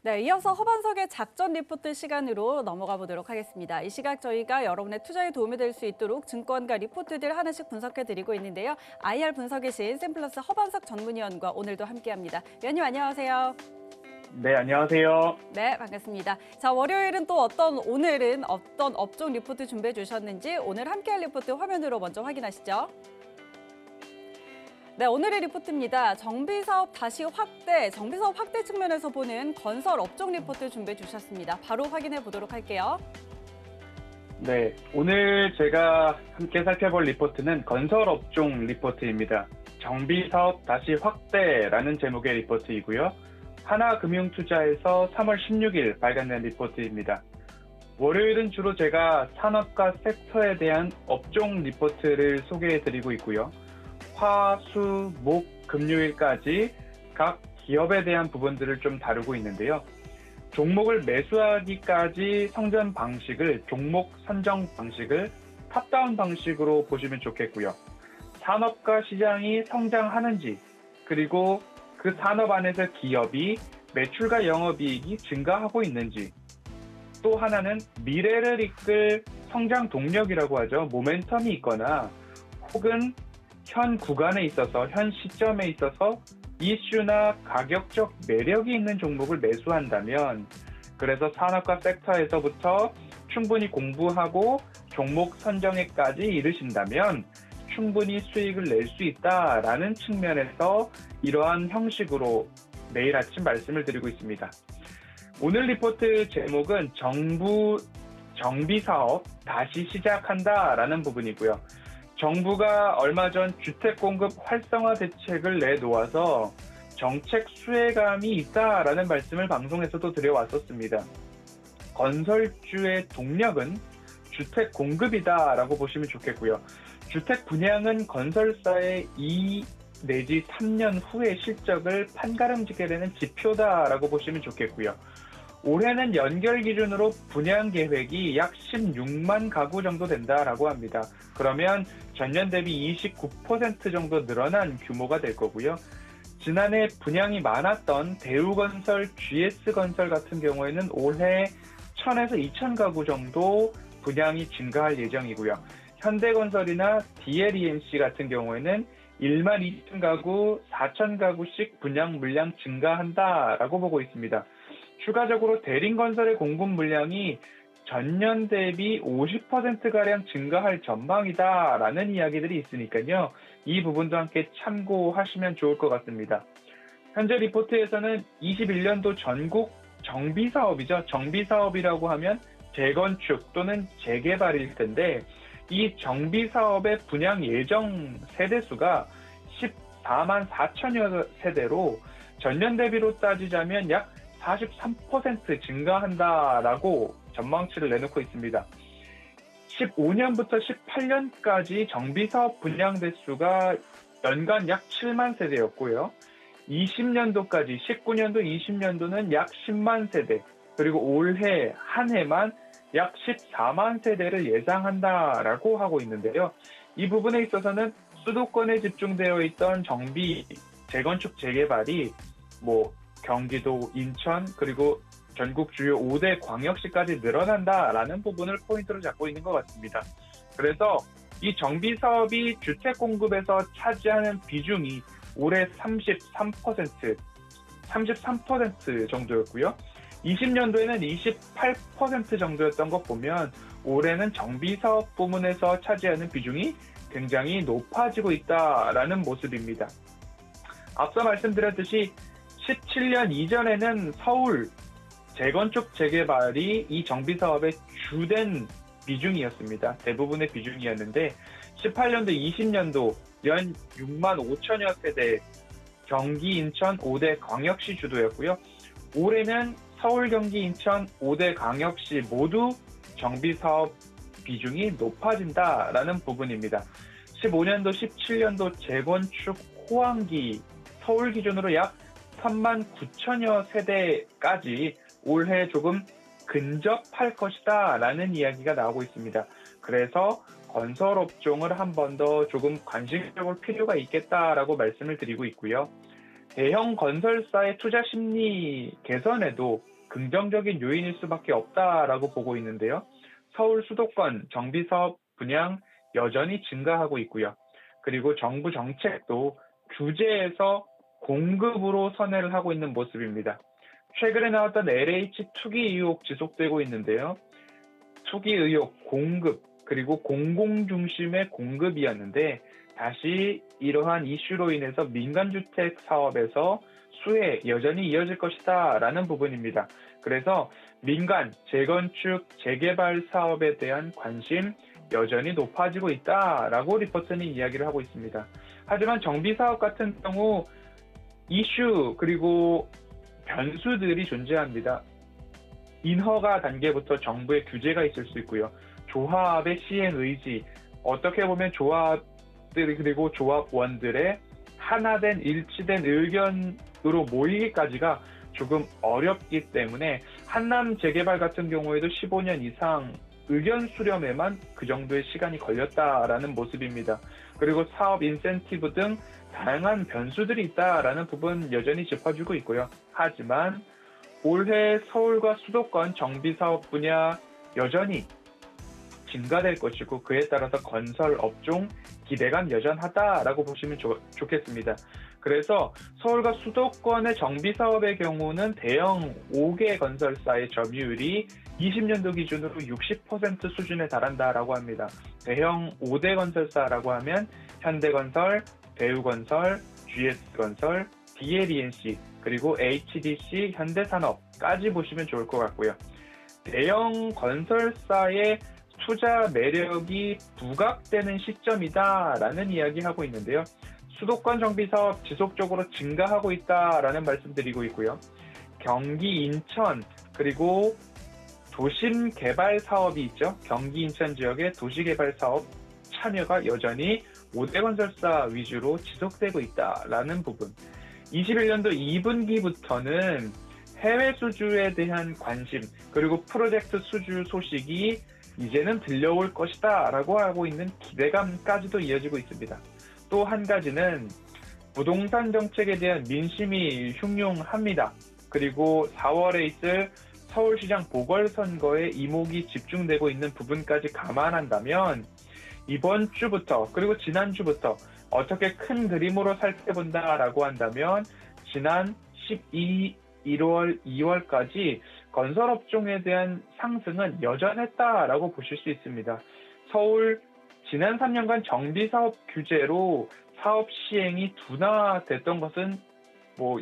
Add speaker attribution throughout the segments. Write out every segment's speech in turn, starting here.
Speaker 1: 네, 이어서 허반석의 작전 리포트 시간으로 넘어가 보도록 하겠습니다. 이 시각 저희가 여러분의 투자에 도움이 될 수 있도록 증권가 리포트들 하나씩 분석해 드리고 있는데요. IR 분석이신 샘플러스 허반석 전문위원과 오늘도 함께합니다. 위원님 안녕하세요.
Speaker 2: 네, 안녕하세요.
Speaker 1: 네, 반갑습니다. 자, 오늘은 어떤 업종 리포트 준비해 주셨는지 오늘 함께할 리포트 화면으로 먼저 확인하시죠. 네, 오늘의 리포트입니다. 정비사업 확대 측면에서 보는 건설 업종 리포트 준비해 주셨습니다. 바로 확인해 보도록 할게요.
Speaker 2: 네, 오늘 제가 함께 살펴볼 리포트는 건설 업종 리포트입니다. 정비사업 다시 확대라는 제목의 리포트이고요. 하나금융투자에서 3월 16일 발간된 리포트입니다. 월요일은 주로 제가 산업과 섹터에 대한 업종 리포트를 소개해 드리고 있고요. 화, 수, 목, 금요일까지 각 기업에 대한 부분들을 좀 다루고 있는데요. 종목을 매수하기까지 종목 선정 방식을 탑다운 방식으로 보시면 좋겠고요. 산업과 시장이 성장하는지, 그리고 그 산업 안에서 기업이 매출과 영업이익이 증가하고 있는지, 또 하나는 미래를 이끌 성장 동력이라고 하죠. 모멘텀이 있거나 혹은 현 구간에 있어서, 현 시점에 있어서 이슈나 가격적 매력이 있는 종목을 매수한다면, 그래서 산업과 섹터에서부터 충분히 공부하고 종목 선정에까지 이르신다면 충분히 수익을 낼 수 있다라는 측면에서 이러한 형식으로 매일 아침 말씀을 드리고 있습니다. 오늘 리포트 제목은 정비사업 다시 시작한다라는 부분이고요. 정부가 얼마 전 주택 공급 활성화 대책을 내놓아서 정책 수혜감이 있다라는 말씀을 방송에서도 드려왔었습니다. 건설주의 동력은 주택 공급이다라고 보시면 좋겠고요. 주택 분양은 건설사의 2 내지 3년 후의 실적을 판가름지게 되는 지표다라고 보시면 좋겠고요. 올해는 연결 기준으로 분양 계획이 약 16만 가구 정도 된다라고 합니다. 그러면 전년 대비 29% 정도 늘어난 규모가 될 거고요. 지난해 분양이 많았던 대우건설, GS건설 같은 경우에는 올해 1000에서 2000 가구 정도 분양이 증가할 예정이고요. 현대건설이나 DLEMC 같은 경우에는 1만 2천 가구, 4천 가구씩 분양 물량 증가한다라고 보고 있습니다. 추가적으로 대림건설의 공급 물량이 전년 대비 50%가량 증가할 전망이다라는 이야기들이 있으니까요. 이 부분도 함께 참고하시면 좋을 것 같습니다. 현재 리포트에서는 21년도 전국 정비사업이죠. 정비사업이라고 하면 재건축 또는 재개발일 텐데 이 정비사업의 분양 예정 세대수가 14만 4천여 세대로 전년 대비로 따지자면 약 43% 증가한다라고 전망치를 내놓고 있습니다. 15년부터 18년까지 정비사업 분양 대수가 연간 약 7만 세대였고요. 20년도까지 19년도, 20년도는 약 10만 세대, 그리고 올해 한 해만 약 14만 세대를 예상한다라고 하고 있는데요. 이 부분에 있어서는 수도권에 집중되어 있던 정비, 재건축, 재개발이 경기도, 인천, 그리고 전국 주요 5대 광역시까지 늘어난다라는 부분을 포인트로 잡고 있는 것 같습니다. 그래서 이 정비사업이 주택 공급에서 차지하는 비중이 올해 33% 정도였고요. 20년도에는 28% 정도였던 것 보면 올해는 정비사업 부문에서 차지하는 비중이 굉장히 높아지고 있다라는 모습입니다. 앞서 말씀드렸듯이 17년 이전에는 서울 재건축 재개발이 이 정비사업의 주된 비중이었습니다. 대부분의 비중이었는데 18년도, 20년도 연 6만 5천여 세대 경기, 인천 5대 광역시 주도였고요. 올해는 서울, 경기, 인천 5대 광역시 모두 정비사업 비중이 높아진다라는 부분입니다. 15년도, 17년도 재건축 호황기 서울 기준으로 약 3만 9천여 세대까지 올해 조금 근접할 것이다 라는 이야기가 나오고 있습니다. 그래서 건설업종을 한 번 더 조금 관심을 볼 필요가 있겠다라고 말씀을 드리고 있고요. 대형 건설사의 투자 심리 개선에도 긍정적인 요인일 수밖에 없다라고 보고 있는데요. 서울 수도권 정비사업 분양 여전히 증가하고 있고요. 그리고 정부 정책도 규제에서 공급으로 선회를 하고 있는 모습입니다. 최근에 나왔던 LH 투기 의혹 지속되고 있는데요. 투기 의혹, 공급, 그리고 공공 중심의 공급이었는데 다시 이러한 이슈로 인해서 민간주택 사업에서 수혜 여전히 이어질 것이다 라는 부분입니다. 그래서 민간, 재건축, 재개발 사업에 대한 관심 여전히 높아지고 있다라고 리포트는 이야기를 하고 있습니다. 하지만 정비사업 같은 경우 이슈 그리고 변수들이 존재합니다. 인허가 단계부터 정부의 규제가 있을 수 있고요. 조합의 시행 의지, 어떻게 보면 조합들 그리고 조합원들의 하나된 일치된 의견으로 모이기까지가 조금 어렵기 때문에 한남 재개발 같은 경우에도 15년 이상 의견 수렴에만 그 정도의 시간이 걸렸다라는 모습입니다. 그리고 사업 인센티브 등 다양한 변수들이 있다라는 부분 여전히 짚어주고 있고요. 하지만 올해 서울과 수도권 정비사업 분야 여전히 증가될 것이고 그에 따라서 건설 업종 기대감 여전하다라고 보시면 좋겠습니다. 그래서 서울과 수도권의 정비사업의 경우는 대형 5개 건설사의 점유율이 20년도 기준으로 60% 수준에 달한다라고 합니다. 대형 5대 건설사라고 하면 현대건설, 대우건설, GS건설, DLENC, 그리고 HDC, 현대산업까지 보시면 좋을 것 같고요. 대형 건설사의 투자 매력이 부각되는 시점이다라는 이야기하고 있는데요. 수도권 정비사업 지속적으로 증가하고 있다라는 말씀드리고 있고요. 경기 인천 그리고 도심 개발 사업이 있죠. 경기 인천 지역의 도시 개발 사업 참여가 여전히 5대 건설사 위주로 지속되고 있다라는 부분. 21년도 2분기부터는 해외 수주에 대한 관심 그리고 프로젝트 수주 소식이 이제는 들려올 것이다 라고 하고 있는 기대감까지도 이어지고 있습니다. 또 한 가지는 부동산 정책에 대한 민심이 흉흉합니다. 그리고 4월에 있을 서울시장 보궐선거에 이목이 집중되고 있는 부분까지 감안한다면 이번 주부터 그리고 지난주부터 어떻게 큰 그림으로 살펴본다라고 한다면 지난 1월, 2월까지 건설업종에 대한 상승은 여전했다라고 보실 수 있습니다. 서울 지난 3년간 정비사업 규제로 사업 시행이 둔화됐던 것은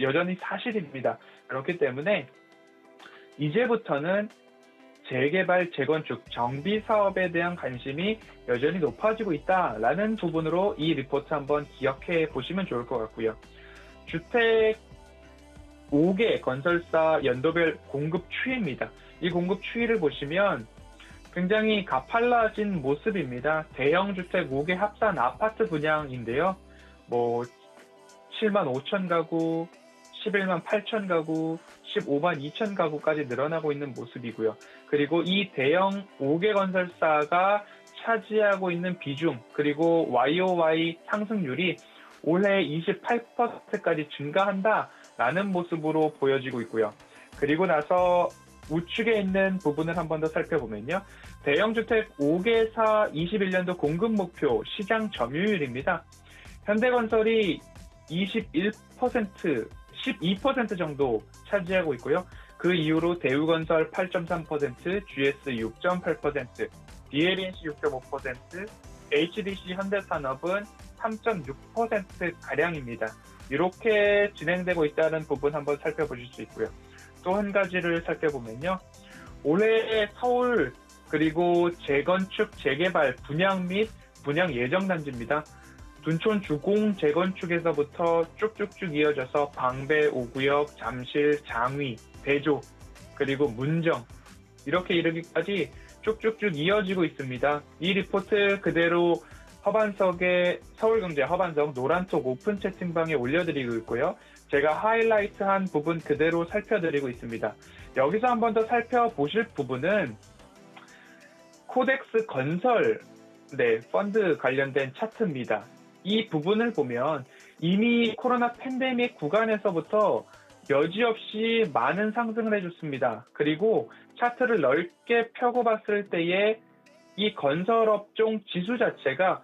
Speaker 2: 여전히 사실입니다. 그렇기 때문에 이제부터는 재개발, 재건축, 정비사업에 대한 관심이 여전히 높아지고 있다라는 부분으로 이 리포트 한번 기억해 보시면 좋을 것 같고요. 주택 5개 건설사 연도별 공급 추이입니다. 이 공급 추이를 보시면 굉장히 가팔라진 모습입니다. 대형 주택 5개 합산 아파트 분양인데요. 7만 5천 가구, 11만 8천 가구, 15만 2천 가구까지 늘어나고 있는 모습이고요. 그리고 이 대형 5개 건설사가 차지하고 있는 비중, 그리고 YOY 상승률이 올해 28%까지 증가한다라는 모습으로 보여지고 있고요. 그리고 나서 우측에 있는 부분을 한 번 더 살펴보면요. 대형 주택 5개사 21년도 공급 목표 시장 점유율입니다. 현대건설이 21%, 12% 정도 차지하고 있고요. 그 이후로 대우건설 8.3%, GS 6.8%, DLNC 6.5%, HDC 현대산업은 3.6%가량입니다. 이렇게 진행되고 있다는 부분 한번 살펴보실 수 있고요. 또 한 가지를 살펴보면요. 올해 서울 그리고 재건축, 재개발, 분양 및 분양 예정 단지입니다. 둔촌 주공 재건축에서부터 쭉쭉쭉 이어져서 방배 5구역, 잠실, 장위, 대조, 그리고 문정 이렇게 이르기까지 쭉쭉쭉 이어지고 있습니다. 이 리포트 그대로 허반석의 서울경제 허반석 노란톡 오픈 채팅방에 올려드리고 있고요. 제가 하이라이트한 부분 그대로 살펴드리고 있습니다. 여기서 한 번 더 살펴보실 부분은 코덱스 건설 펀드 관련된 차트입니다. 이 부분을 보면 이미 코로나 팬데믹 구간에서부터 여지없이 많은 상승을 해줬습니다. 그리고 차트를 넓게 펴고 봤을 때에 이 건설업종 지수 자체가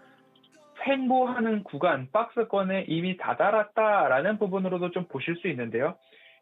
Speaker 2: 횡보하는 구간, 박스권에 이미 다다랐다라는 부분으로도 좀 보실 수 있는데요.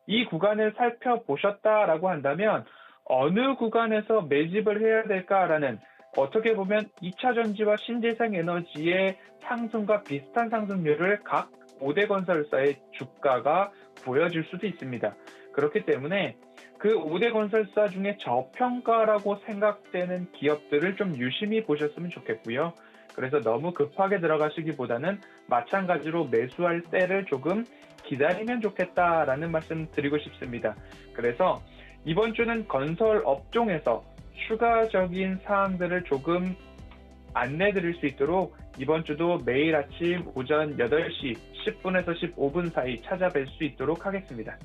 Speaker 2: 이 구간을 살펴보셨다라고 한다면 어느 구간에서 매집을 해야 될까라는, 어떻게 보면 2차 전지와 신재생에너지의 상승과 비슷한 상승률을 각 5대 건설사의 주가가 보여줄 수도 있습니다. 그렇기 때문에 그 5대 건설사 중에 저평가라고 생각되는 기업들을 좀 유심히 보셨으면 좋겠고요. 그래서 너무 급하게 들어가시기보다는 마찬가지로 매수할 때를 조금 기다리면 좋겠다라는 말씀 드리고 싶습니다. 그래서 이번 주는 건설 업종에서 추가적인 사항들을 조금 안내 드릴 수 있도록 이번 주도 매일 아침 오전 8시 10분에서 15분 사이 찾아뵐 수 있도록 하겠습니다.